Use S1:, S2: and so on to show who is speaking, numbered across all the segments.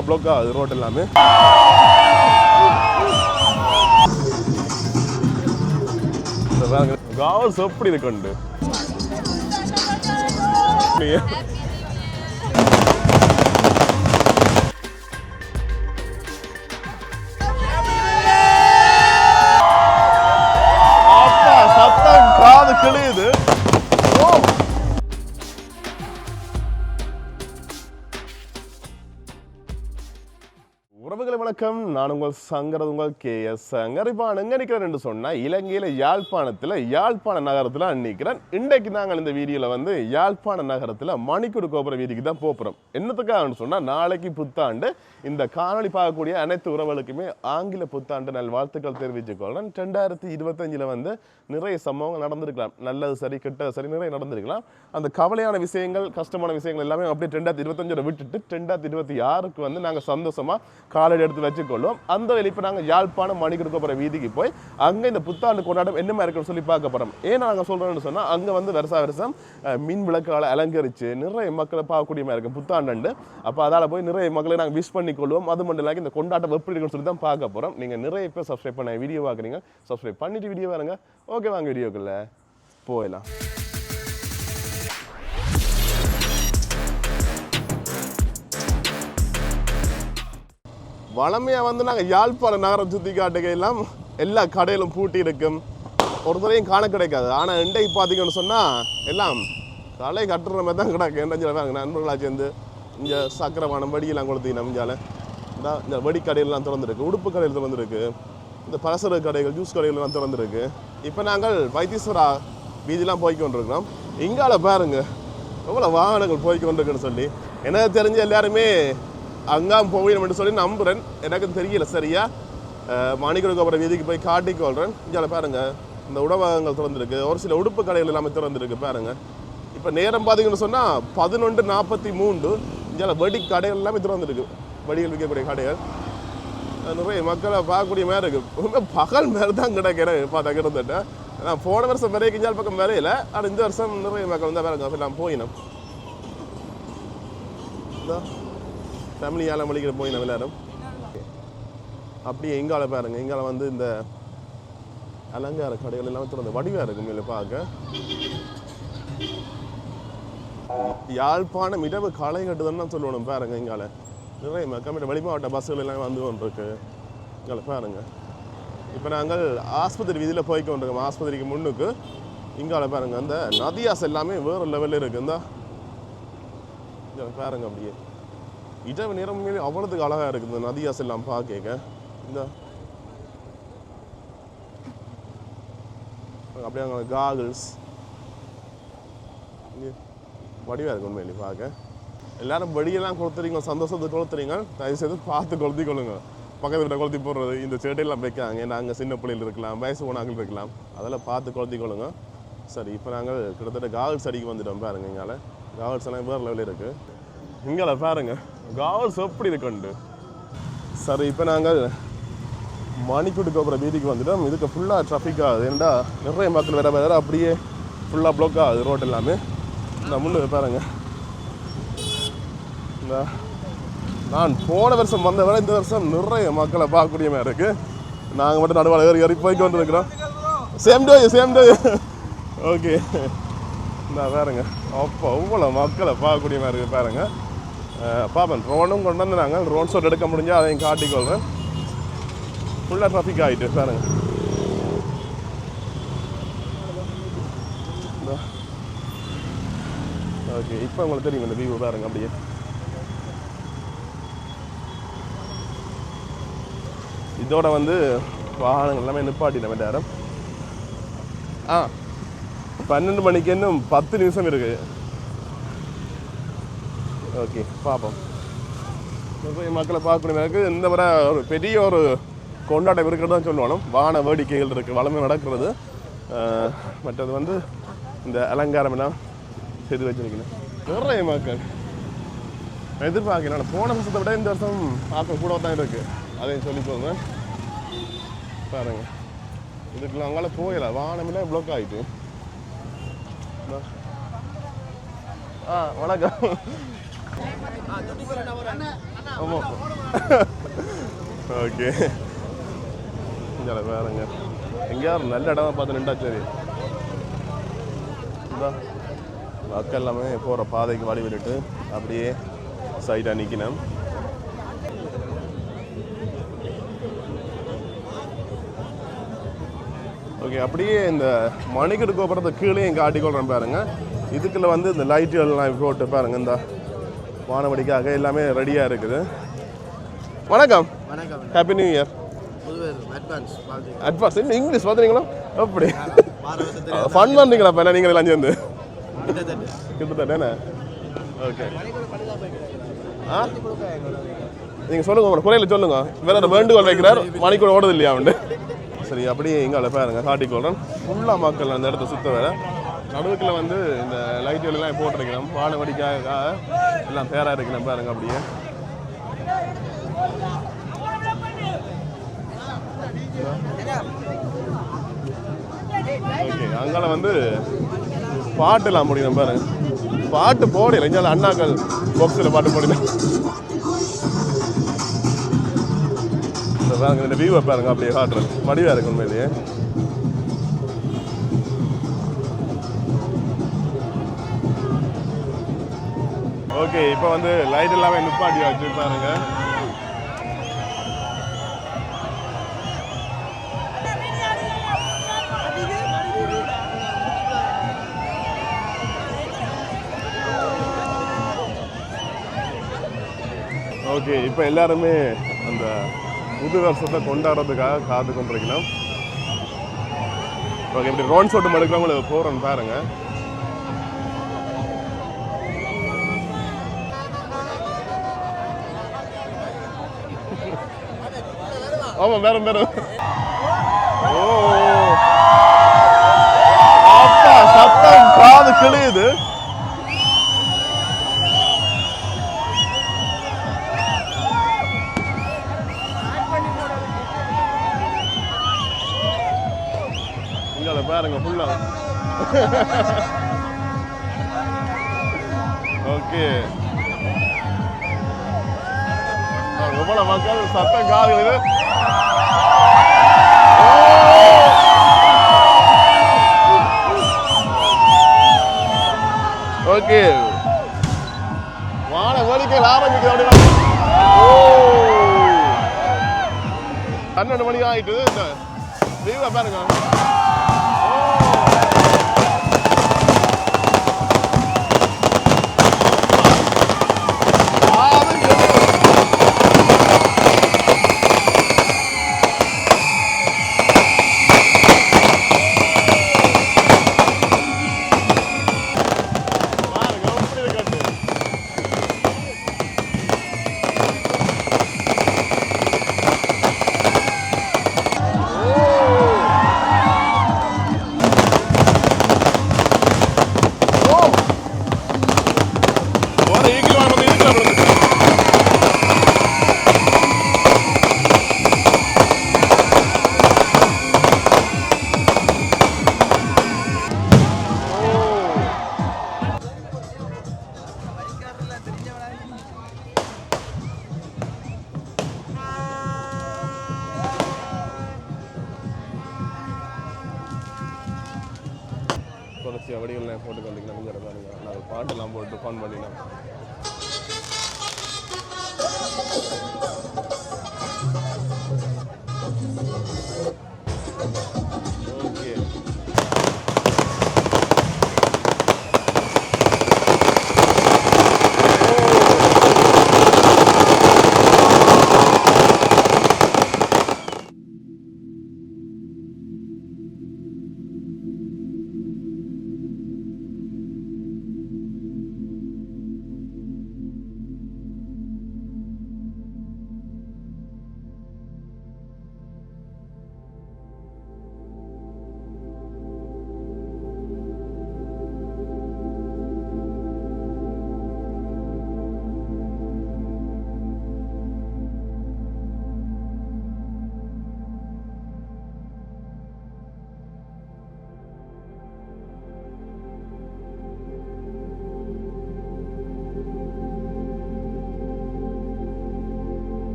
S1: ஃபுல்லாக ப்ளாக் ஆகுது ரோட் எல்லாமே. காவல்ஸ் எப்படி இருக்குண்டு சத்தம் காது கிளியுது. உறவுகளை வணக்கம், நான் உங்கள் சங்கர், உங்கள் KS சங்கர். இப்போ எங்கே நிற்கிறேன் என்று சொன்னால் இலங்கையில் யாழ்ப்பாணத்தில் யாழ்ப்பாண நகரத்தில் நிற்கிறேன். இன்றைக்கு நாங்கள் இந்த வீடியோவில் வந்து யாழ்ப்பாண நகரத்தில் மணிக்கூடு கோபுர வீதிக்கு தான் போகிறோம். என்னத்துக்காகன்னு சொன்னால் நாளைக்கு புத்தாண்டு. இந்த காணொலி பார்க்கக்கூடிய அனைத்து உறவுகளுக்குமே ஆங்கில புத்தாண்டு நல் வாழ்த்துக்கள் தெரிவித்துக்கொள்கிறேன். 2025 வந்து நிறைய சம்பவங்கள் நடந்திருக்கலாம், நல்லது சரி கெட்டது சரி நிறைய நடந்திருக்கலாம். அந்த கவலையான விஷயங்கள் கஷ்டமான விஷயங்கள் எல்லாமே அப்படியே 2025 விட்டுட்டு 2026க்கு வந்து நாங்கள் சந்தோஷமாக காலடி எடுத்து வச்சுக்கொள்வோம். அந்த இப்போ நாங்கள் யாழ்ப்பாணம் மணிக்கூடு கோபுர வீதிக்கு போய் அங்கே இந்த புத்தாண்டு கொண்டாட்டம் என்னமா இருக்குன்னு சொல்லி பார்க்க போகிறோம். ஏன்னா நாங்கள் சொல்கிறோம்னு சொன்னால் அங்கே வந்து வருஷம் மின் விளக்குகளை அலங்கரித்து நிறைய மக்களை பார்க்கக்கூடியமாக இருக்கும் புத்தாண்டு. அப்போ அதால் போய் நிறைய மக்களை நாங்கள் விஷ் பண்ணிக்கொள்வோம். அது மட்டும் இல்லாமல் இந்த கொண்டாட்டம் எப்படி இருக்குன்னு சொல்லி தான் பார்க்க போகிறோம். நீங்கள் நிறைய பேர் சப்ஸ்கிரைப் பண்ண வீடியோ பார்க்குறீங்க, சப்ஸ்கிரைப் பண்ணிட்டு வீடியோ பாருங்க. ஓகே, வாங்க வீடியோக்குள்ள போயிடலாம். வளமையாக வந்து நாங்கள் யாழ்ப்பாண நகரம் சுற்றி காட்டுகையெல்லாம் எல்லா கடையிலும் பூட்டி இருக்கும், ஒரு தரையும் காண கிடைக்காது. ஆனால் இன்றைக்கு பார்த்தீங்கன்னு சொன்னால் எல்லாம் கடை கட்டுற மாதிரி தான் கிடக்கு. என்ன நண்பர்களாக சேர்ந்து இங்கே சக்கரவானம் வடியெல்லாம் கொடுத்தீங்கன்னா இஞ்சால இந்த வடி கடையிலலாம் திறந்துருக்கு, உடுப்பு கடையில் திறந்துருக்கு, இந்த பலசர கடைகள் ஜூஸ் கடைகள்லாம் திறந்துருக்கு. இப்போ நாங்கள் வைத்தீஸ்வரா வீதியெலாம் போய்க்கொண்டிருக்கிறோம். இங்கால பாருங்க எவ்வளோ வாகனங்கள் போய்க்கொண்டிருக்குன்னு சொல்லி. எனக்கு தெரிஞ்ச எல்லாருமே அங்காம் போகணும்னு சொல்லி நம்புகிறேன். எனக்கு தெரியல சரியா. மணிக்கூடு கோபுர வீதிக்கு போய் காட்டிக்கொள்கிறேன். இங்கே பாருங்க இந்த உணவகங்கள் திறந்துருக்கு, ஒரு சில உடுப்பு கடைகள் எல்லாமே திறந்துருக்கு பாருங்க. இப்போ நேரம் பார்த்தீங்கன்னு சொன்னால் 11:43. இங்கே வெடி கடைகள் எல்லாமே திறந்துருக்கு, வடிகள் விற்கக்கூடிய கடைகள். நிறைய மக்களை பார்க்கக்கூடிய மாதிரி இருக்குது. பகல் மேலே தான் கிடைக்கிறேன் பார்த்தா கிட்டத்தட்ட. நான் போன வருஷம் வரைக்கும் இஞ்சால் பக்கம் வரையில, ஆனால் இந்த வருஷம் நிறைய மக்கள் தான் பாருங்க. அப்போ நான் போயினோம் ஃபேமிலியால் மளிகை போயினோம் எல்லாரும். அப்படியே எங்கால பாருங்க, எங்கால வந்து இந்த அலங்கார கடைகள் எல்லாமே திறந்து வடிவாக இருக்கும் இல்லை பார்க்க. யாழ்ப்பாணம் இரவு காலை கட்டுதுன்னு தான் சொல்லணும் பாருங்க. இங்கால நிறைய மக்கள் வெளிமாவட்ட பஸ்ஸுகள் எல்லாம் வந்து கொண்டிருக்கு. இங்கே பாருங்க. இப்போ நாங்கள் ஆஸ்பத்திரி வீதியில் போய்க்கொண்டிருக்கோம். ஆஸ்பத்திரிக்கு முன்னுக்கு இங்கால பாருங்க அந்த நதியாஸ் எல்லாமே வேறு லெவலில் இருக்குது. இந்த பாருங்க அப்படியே இரவு நேரம் அவ்வளோத்துக்கு அழகாக இருக்குது இந்த நதியாஸ் எல்லாம் பார்க்க. இந்த அப்படியே அங்கே காகிள்ஸ் வடிவாக இருக்கு உண்மையிலே பார்க்க. எல்லாரும் வடியெல்லாம் கொளுத்துறீங்க, சந்தோஷத்தை கொளுத்துறீங்க, தயவுசெய்து பார்த்து கொளுத்தி கொள்ளுங்க. பக்கத்து வீட்டை கொளுத்தி போடுறது இந்த செடியெல்லாம் வைக்காங்க. நாங்கள் சின்ன பிள்ளைகள் இருக்கலாம், வயசு போனாக்கள் இருக்கலாம், அதெல்லாம் பார்த்து கொளுத்தி கொள்ளுங்க. சரி, இப்போ நாங்கள் கிட்டத்தட்ட காவல்ஸ் அடிக்கு வந்துட்டோம் பாருங்க. இங்கால காவல்ஸ் எல்லாம் வேறு லெவலில் இருக்குது. இங்கால பாருங்க காவல்ஸ் எப்படி இருக்குண்டு. சரி, இப்போ நாங்கள் மணிக்கூடு கோபுர வீதிக்கு வந்துட்டோம். இதுக்கு ஃபுல்லாக ட்ராஃபிக் ஆகுது. ஏன்னா நிறைய மக்கள் வேறு அப்படியே ஃபுல்லாக ப்ளாக் ஆகுது ரோட் எல்லாமே. நான் முன்னே பாருங்க, இந்த நான் போன வருஷம் வந்த விட இந்த வருஷம் நிறைய மக்களை பார்க்கக்கூடிய மாதிரி இருக்குது. நாங்கள் மட்டும் நடுவாளர் ஏறி போய்க்கு வந்துருக்குறோம். Same day okay. நான் பாருங்க அப்போ அவ்வளோ மக்களை பார்க்கக்கூடிய மாதிரி இருக்குது பாருங்க. பாப்பன் ரோனும் கொண்டு வந்து நாங்கள் ரோன் ஷோட் எடுக்க முடிஞ்சால் அதையும் காட்டிக்கொள்கிறேன். ஃபுல்லாக ட்ராஃபிக் ஆகிட்டு பாருங்க. ஓகே, இப்போ உங்களுக்கு தெரியும் இந்த வியூ பாருங்க. அப்படியே இதோட வந்து வாகனங்கள் எல்லாமே நிப்பாட்டின நேரம் 12 மணிக்கு இன்னும் 10 நிமிஷம் இருக்குது. ஓகே, பார்ப்போம். மக்களை பார்க்கணும். எனக்கு இந்த முறை ஒரு பெரிய ஒரு கொண்டாட்டம் இருக்கிறது தான் சொல்லணும். வான வேடிக்கைகள் இருக்குது, வளமை நடக்கிறது. மற்றது வந்து இந்த அலங்காரம் எல்லாம் செய்து வச்சிருக்கேன். நிறைய மக்கள் எதிர்பார்க்கிறேன். போன வருஷத்தை விட இந்த வருஷம் ஆக்கம் கூட தான் இருக்குது. அதையும் சொல்லிக்கோங்க பாருங்க. இதுக்குள்ள அங்கால போயிடல, வானமெல்லாம் ப்ளாக் ஆகிட்டு. வணக்கம். ஆமாம் ஓகே இங்கே வேறுங்க எங்கேயாவது நல்ல இடமா பார்த்து நின்றா சரி. மக்கள் எல்லாமே போகிற பாதைக்கு வழி விட்டுட்டு அப்படியே சைடாக நிற்கணும். ஓகே அப்படியே இந்த மணிக்கட்டு கோபுரத்தை கீழே காட்டிக்கொள்கிறேன் பாருங்க. இதுக்குள்ள வந்து இந்த லைட்டுகள்லாம் போட்டு பாருங்க. இந்த வானவடிக்காக எல்லாமே ரெடியாக இருக்குது. வணக்கம். வணக்கம். Happy new year. அட்வான்ஸ் என்ன இங்கிலீஷ் பார்த்துறீங்களா? அப்படி ஃபன் பண்ணுறீங்களா இப்போ நீங்கள் எல்லாம் சேர்ந்து கிட்டத்தட்ட? ஓகே நீங்கள் சொல்லுங்க, உங்களோட குறையில் சொல்லுங்க. வேற வேண்டுகோள் வைக்கிறார், மணிக்கூட ஓடுது இல்லையா உண்டு. சரி அப்படியே இங்கே பாருங்க காட்டிக்கொள்கிறேன். ஃபுல்லாக மக்கள் அந்த இடத்த சுற்ற வேற நடுவுக்கில் வந்து இந்த லைட்டுகள் எல்லாம் போட்டிருக்கிறோம். வானவடிக்காக எல்லாம் பேராக இருக்கிறோம் பாருங்க. அப்படியே ஓகே அங்கால வந்து பாட்டுலாம் முடியணும் பாருங்க. பாட்டு போடல இங்கே அண்ணாக்கள் பாக்ஸில் பாட்டு போடலாம். பாருங்க இந்த வியூவை பாருங்க. அப்படியே காட்டுறது வடிவாக இருக்கு உண்மையிலேயே. ஓகே இப்போ வந்து லைட் எல்லாமே நிப்பாட்டி வச்சு பாருங்க. ஓகே இப்போ எல்லாருமே அந்த புது வருஷத்தை கொண்டாடுறதுக்காக காத்து கொண்டிருக்கலாம். ஓகே இப்படி ரோன் ஷோட்டு மடுக்கிறவங்களுக்கு போகிறோன்னு பாருங்க. ஆமாம் வேற வேற. ஓ அப்பா சத்தம் காது கிளியுது. இங்கே பாருங்க ஃபுல்லா. ஓகே எவ்வளோ மக்கள் சத்தம் காது. ஓகே வான வேடிக்கைகள் ஆரம்பிக்குது. 12 மணி ஆகிட்டு இந்த லீவை பாருங்க. தொடர்ச்சியாக வடிகள்லாம் போட்டு வந்துக்கலாம். பாருங்க நாங்கள் பாட்டெல்லாம் போட்டு ஃபன் பண்ணினோம். ஓகே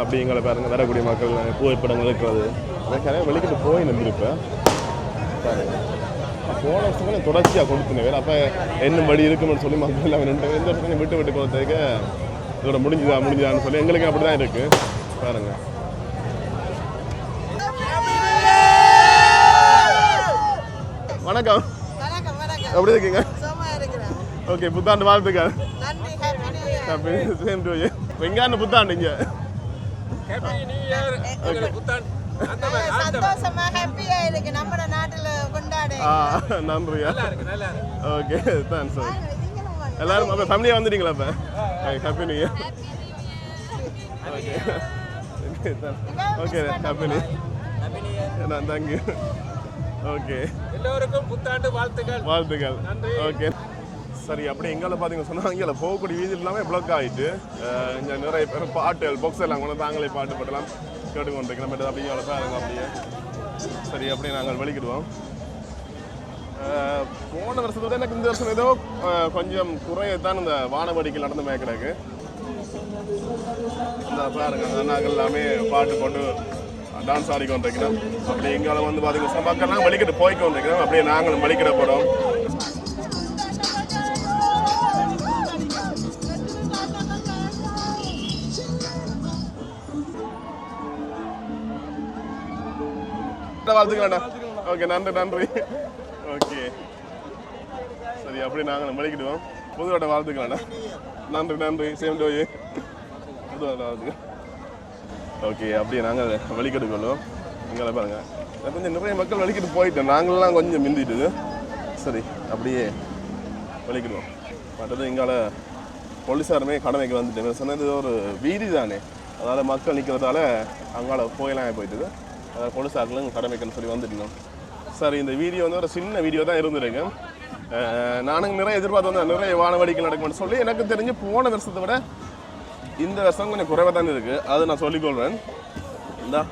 S1: அப்படி எங்களை பாருங்க வரக்கூடிய மக்கள் புகைப்படங்கள் இருக்கிறது நிறைய வெளிக்கிட்டு போய் நம்பியிருப்பேன் பாருங்க. போன வருஷம் தொடர்ச்சியாக கொடுத்துனேன் வேறு அப்போ என்ன வழி இருக்குன்னு சொல்லி மக்கள் எல்லாம் எந்த வருஷம் விட்டு விட்டு கொடுத்ததுக்கு இதோட முடிஞ்சுதான்னு சொல்லி எங்களுக்கு அப்படி தான் இருக்குது பாருங்க. வணக்கம், எப்படி இருக்கீங்க? ஓகே, புத்தாண்டு வாழ்த்துக்கள். வெங்காயம் புத்தாண்டு இங்கே நன்றியா. Okay, thanks. எல்லாரும் அப்போ ஃபேமிலியாக வந்துட்டீங்களா? அப்போ happy new year. Okay okay, happy new year. Thank you. Okay, எல்லோருக்கும் புத்தாண்டு வாழ்த்துக்கள். ஓகே, சரி. அப்படி எங்களை பார்த்தீங்கன்னு சொன்னால் இங்கே போகக்கூடிய வீதி எல்லாமே பிளாக் ஆகிட்டு இங்கே நிறைய பேர் பாட்டுகள் பாக்ஸ் எல்லாம் கொண்டு தாங்களே பாட்டு பாட்டெல்லாம் கேட்டுக்கொண்டிருக்கிறோம். பட் அப்படியே அவ்வளோ பாருங்க அப்படியே. சரி, அப்படியே நாங்கள் வெளிக்கிடுவோம். போன வருஷத்தை விட எனக்கு இந்த வருஷம் ஏதோ கொஞ்சம் குறையத்தான் இந்த வானவடிக்கை நடந்த மேய்க்கிறதுக்கு. இந்த பாருங்க அந்த அண்ணாக்கள் எல்லாமே பாட்டு போட்டு டான்ஸ் ஆடிக்கொண்டிருக்கிறோம். அப்படி எங்களை வந்து பார்த்தீங்கன்னா மக்கள்லாம் வெளிக்கிட்டு போய்க்கொண்டிருக்கிறோம். அப்படியே நாங்களும் வெளிக்கிட போகிறோம். வாழ்த்துக்கலாம்டா. ஓகே, நன்றி. ஓகே, சரி. அப்படி நாங்கள் வெளிக்கிடுவோம். புதுவட்ட வாழ்த்துக்கலாம்டா. நன்றி. சேம் டோய். புதுவட்ட வாழ்த்துக்கள். ஓகே, அப்படியே நாங்கள் வெளிக்கிட்டு கொள்வோம். எங்களை பாருங்க கொஞ்சம் நிறைய மக்கள் வெளிக்கிட்டு போயிட்டோம். நாங்கள்லாம் கொஞ்சம் மிந்திட்டுது. சரி, அப்படியே வெளிக்கிடுவோம். மற்றது எங்கால போலீஸாருமே கடமைக்கு வந்துட்டு சொன்னது ஒரு வீதி தானே, அதனால் மக்கள் நிற்கிறதால அங்கால போயெல்லாம் போயிட்டுது. அதாவது போலீஸார்களும் கடமைக்குன்னு சொல்லி வந்துட்டோம். சரி, இந்த வீடியோ வந்து ஒரு சின்ன வீடியோ தான் இருந்துருங்க. நானும் நிறைய எதிர்பார்த்து வந்தேன் நிறைய வானவடிக்கை நடக்கும்னு சொல்லி. எனக்கு தெரிஞ்சு போன வருஷத்தை விட இந்த வருஷம் கொஞ்சம் குறைவாக தான் இருக்குது. அது நான் சொல்லிக்கொள்வேன். இந்தா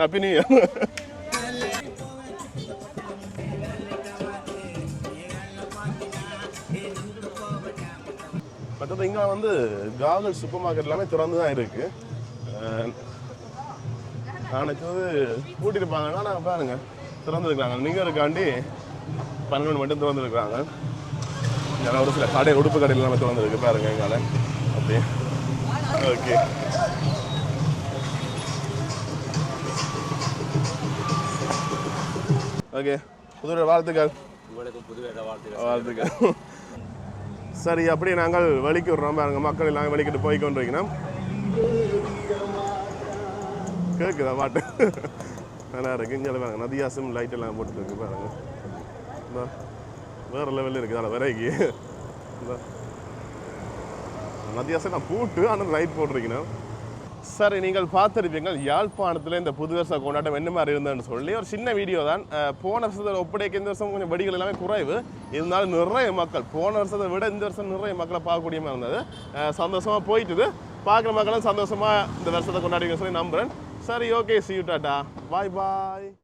S1: ஹாப்பி நியூ இயர். மற்றது இங்கே வந்து காவல் சூப்பர் மார்க்கெட் எல்லாமே திறந்து தான் இருக்குது. நாளைக்கு வந்து கூட்டியிருப்பாங்க. ஆனால் பாருங்க திறந்துருக்குறாங்க. நீங்கள் இருக்காண்டி 12 மட்டும் திறந்துருக்குறாங்க. இங்கே ஒரு சில கடை உடுப்பு கடையில் எல்லாமே திறந்துருக்கு பாருங்க எங்கால அப்படியே. Okay, okay. புதுவை வாழ்த்துக்கள். சரி, அப்படியே நாங்கள் வலிக்கு விடுறோம் பாருங்க. மக்கள் எல்லாம் வலிக்கிட்டு போய்கொண்டிருக்கணும். கேட்குதா பாட்டு? நல்லா இருக்கு. இங்கே பாருங்க நதியாசம் லைட் எல்லாம் போட்டுருக்கு பாருங்க. வேறு லெவலில் இருக்குது. அதில் விரைக்கு நதியாசம் நான் பூட்டு ஆனால் லைட் போட்டிருக்கணும். சரி, நீங்கள் பார்த்துருப்பீங்கள் யாழ்ப்பாணத்தில் இந்த புது வருஷ கொண்டாட்டம் என்ன மாதிரி இருந்ததுன்னு சொல்லி ஒரு சின்ன வீடியோ தான். போன வருஷத்தை ஒப்படைக்க இந்த வருஷம் கொஞ்சம் வெடிகள் எல்லாமே குறைவு. இருந்தாலும் நிறைய மக்கள் போன வருஷத்தை விட இந்த வருஷம் நிறைய மக்களை பார்க்கக்கூடிய மாதிரி இருந்தது. சந்தோஷமாக போயிட்டுது. பார்க்குற மக்களும் சந்தோஷமாக இந்த வருஷத்தை கொண்டாடுவீங்கன்னு சொல்லி நம்புகிறேன். சரி, okay, see you, tata, bye.